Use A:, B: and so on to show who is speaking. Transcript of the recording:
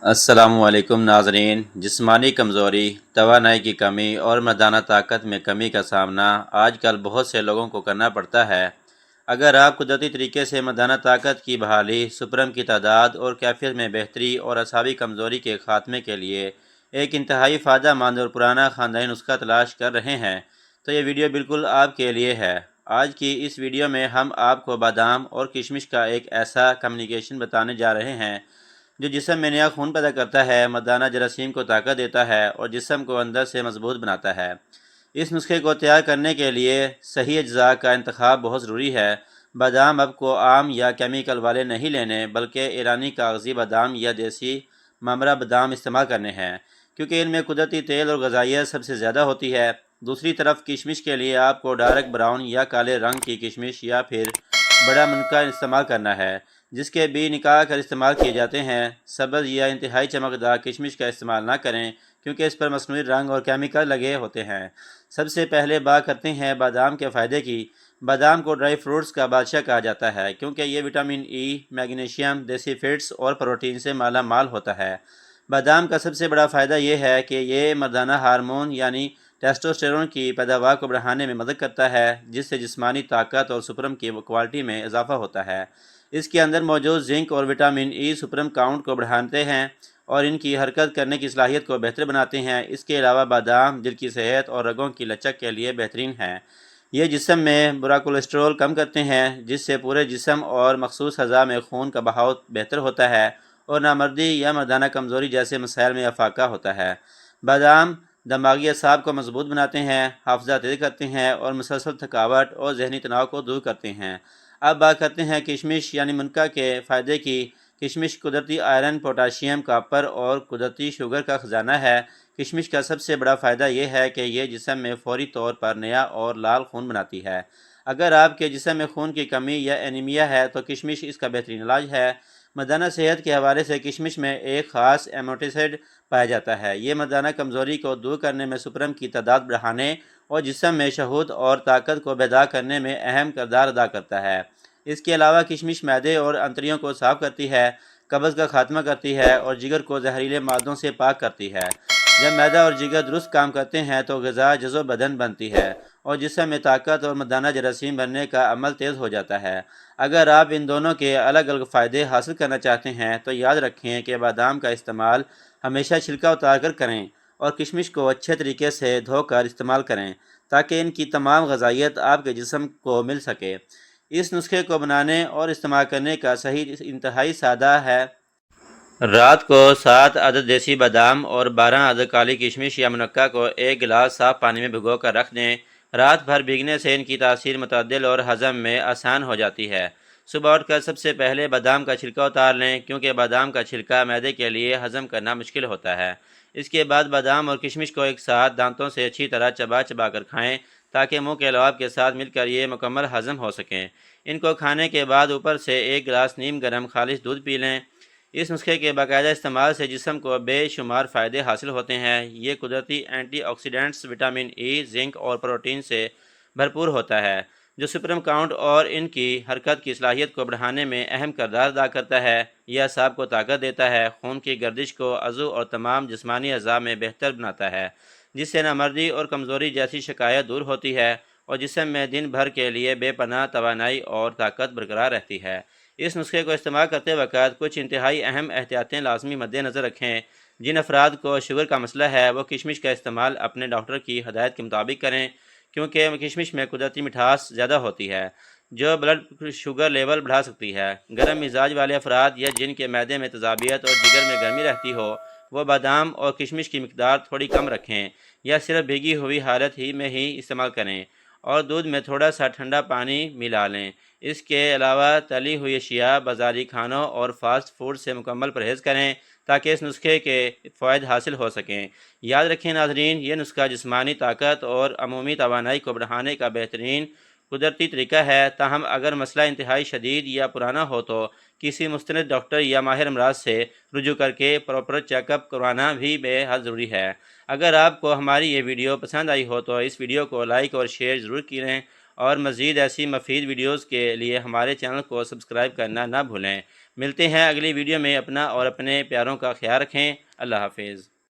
A: السلام علیکم ناظرین۔ جسمانی کمزوری، توانائی کی کمی اور مردانہ طاقت میں کمی کا سامنا آج کل بہت سے لوگوں کو کرنا پڑتا ہے۔ اگر آپ قدرتی طریقے سے مردانہ طاقت کی بحالی، سپرم کی تعداد اور کیفیت میں بہتری اور اعصابی کمزوری کے خاتمے کے لیے ایک انتہائی فائدہ مند اور پرانا خاندانی نسخہ تلاش کر رہے ہیں تو یہ ویڈیو بالکل آپ کے لیے ہے۔ آج کی اس ویڈیو میں ہم آپ کو بادام اور کشمش کا ایک ایسا کمبینیشن بتانے جا رہے ہیں جو جسم میں نیا خون پیدا کرتا ہے، مردانہ جراثیم کو طاقت دیتا ہے اور جسم کو اندر سے مضبوط بناتا ہے۔ اس نسخے کو تیار کرنے کے لیے صحیح اجزاء کا انتخاب بہت ضروری ہے۔ بادام آپ کو عام یا کیمیکل والے نہیں لینے، بلکہ ایرانی کاغذی بادام یا دیسی ممرہ بادام استعمال کرنے ہیں، کیونکہ ان میں قدرتی تیل اور غذائیت سب سے زیادہ ہوتی ہے۔ دوسری طرف کشمش کے لیے آپ کو ڈارک براؤن یا کالے رنگ کی کشمش یا پھر بڑا منکا استعمال کرنا ہے، جس کے بی نکال کر استعمال کیے جاتے ہیں۔ سبز یا انتہائی چمکدار کشمش کا استعمال نہ کریں، کیونکہ اس پر مصنوعی رنگ اور کیمیکل لگے ہوتے ہیں۔ سب سے پہلے بات کرتے ہیں بادام کے فائدے کی۔ بادام کو ڈرائی فروٹس کا بادشاہ کہا جاتا ہے، کیونکہ یہ وٹامن ای، میگنیشیم، دیسی فیٹس اور پروٹین سے مالا مال ہوتا ہے۔ بادام کا سب سے بڑا فائدہ یہ ہے کہ یہ مردانہ ہارمون یعنی ٹیسٹوسٹیرون کی پیداوار کو بڑھانے میں مدد کرتا ہے، جس سے جسمانی طاقت اور سپرم کی کوالٹی میں اضافہ ہوتا ہے۔ اس کے اندر موجود زنک اور وٹامن ای سپرم کاؤنٹ کو بڑھاتے ہیں اور ان کی حرکت کرنے کی صلاحیت کو بہتر بناتے ہیں۔ اس کے علاوہ بادام دل کی صحت اور رگوں کی لچک کے لیے بہترین ہے۔ یہ جسم میں برا کولیسٹرول کم کرتے ہیں، جس سے پورے جسم اور مخصوص اعضاء میں خون کا بہاؤ بہتر ہوتا ہے اور نامردی یا مردانہ کمزوری جیسے مسائل میں افاقہ ہوتا ہے۔ بادام دماغی اعصاب کو مضبوط بناتے ہیں، حافظہ تیز کرتے ہیں اور مسلسل تھکاوٹ اور ذہنی تناؤ کو دور کرتے ہیں۔ اب بات کرتے ہیں کشمش یعنی منکا کے فائدے کی۔ کشمش قدرتی آئرن، پوٹاشیم، کاپر اور قدرتی شوگر کا خزانہ ہے۔ کشمش کا سب سے بڑا فائدہ یہ ہے کہ یہ جسم میں فوری طور پر نیا اور لال خون بناتی ہے۔ اگر آپ کے جسم میں خون کی کمی یا اینیمیا ہے تو کشمش اس کا بہترین علاج ہے۔ مردانہ صحت کے حوالے سے کشمش میں ایک خاص ایمینو ایسڈ پایا جاتا ہے۔ یہ مردانہ کمزوری کو دور کرنے میں، سپرم کی تعداد بڑھانے اور جسم میں شہود اور طاقت کو بیدار کرنے میں اہم کردار ادا کرتا ہے۔ اس کے علاوہ کشمش معدے اور انتڑیوں کو صاف کرتی ہے، قبض کا خاتمہ کرتی ہے اور جگر کو زہریلے مادوں سے پاک کرتی ہے۔ جب معدہ اور جگر درست کام کرتے ہیں تو غذا جزو بدن بنتی ہے اور جسم میں طاقت اور مردانہ جراثیم بننے کا عمل تیز ہو جاتا ہے۔ اگر آپ ان دونوں کے الگ الگ فائدے حاصل کرنا چاہتے ہیں تو یاد رکھیں کہ بادام کا استعمال ہمیشہ چھلکا اتار کر کریں اور کشمش کو اچھے طریقے سے دھو کر استعمال کریں، تاکہ ان کی تمام غذائیت آپ کے جسم کو مل سکے۔ اس نسخے کو بنانے اور استعمال کرنے کا صحیح انتہائی سادہ ہے۔ رات کو 7 عدد دیسی بادام اور 12 عدد کالی کشمش یا منکا کو ایک گلاس صاف پانی میں بھگو کر رکھ دیں۔ رات بھر بھیگنے سے ان کی تاثیر متعدل اور ہضم میں آسان ہو جاتی ہے۔ صبح اٹھ کر سب سے پہلے بادام کا چھلکا اتار لیں، کیونکہ بادام کا چھلکا معدے کے لیے ہضم کرنا مشکل ہوتا ہے۔ اس کے بعد بادام اور کشمش کو ایک ساتھ دانتوں سے اچھی طرح چبا چبا کر کھائیں، تاکہ منہ کے لعاب کے ساتھ مل کر یہ مکمل ہضم ہو سکیں۔ ان کو کھانے کے بعد اوپر سے ایک گلاس نیم گرم خالص دودھ پی لیں۔ اس نسخے کے باقاعدہ استعمال سے جسم کو بے شمار فائدے حاصل ہوتے ہیں۔ یہ قدرتی antioxidants, vitamin E, zinc اور پروٹین سے بھرپور ہوتا ہے، جو سپرم کاؤنٹ اور ان کی حرکت کی صلاحیت کو بڑھانے میں اہم کردار ادا کرتا ہے۔ یہ اعصاب کو طاقت دیتا ہے، خون کی گردش کو عضو اور تمام جسمانی اعضاء میں بہتر بناتا ہے، جس سے نامردی اور کمزوری جیسی شکایت دور ہوتی ہے اور جسم میں دن بھر کے لیے بے پناہ توانائی اور طاقت برقرار رہتی ہے۔ اس نسخے کو استعمال کرتے وقت کچھ انتہائی اہم احتیاطیں لازمی مد نظر رکھیں۔ جن افراد کو شوگر کا مسئلہ ہے وہ کشمش کا استعمال اپنے ڈاکٹر کی ہدایت کے مطابق کریں، کیونکہ کشمش میں قدرتی مٹھاس زیادہ ہوتی ہے جو بلڈ شوگر لیول بڑھا سکتی ہے۔ گرم مزاج والے افراد یا جن کے معدے میں تیزابیت اور جگر میں گرمی رہتی ہو، وہ بادام اور کشمش کی مقدار تھوڑی کم رکھیں یا صرف بھیگی ہوئی حالت میں ہی استعمال کریں اور دودھ میں تھوڑا سا ٹھنڈا پانی ملا لیں۔ اس کے علاوہ تلی ہوئی اشیاء، بازاری کھانوں اور فاسٹ فوڈ سے مکمل پرہیز کریں، تاکہ اس نسخے کے فوائد حاصل ہو سکیں۔ یاد رکھیں ناظرین، یہ نسخہ جسمانی طاقت اور عمومی توانائی کو بڑھانے کا بہترین قدرتی طریقہ ہے، تاہم اگر مسئلہ انتہائی شدید یا پرانا ہو تو کسی مستند ڈاکٹر یا ماہر امراض سے رجوع کر کے پراپر چیک اپ کروانا بھی بے حد ضروری ہے۔ اگر آپ کو ہماری یہ ویڈیو پسند آئی ہو تو اس ویڈیو کو لائک اور شیئر ضرور کریں، اور مزید ایسی مفید ویڈیوز کے لیے ہمارے چینل کو سبسکرائب کرنا نہ بھولیں۔ ملتے ہیں اگلی ویڈیو میں، اپنا اور اپنے پیاروں کا خیال رکھیں۔ اللہ حافظ۔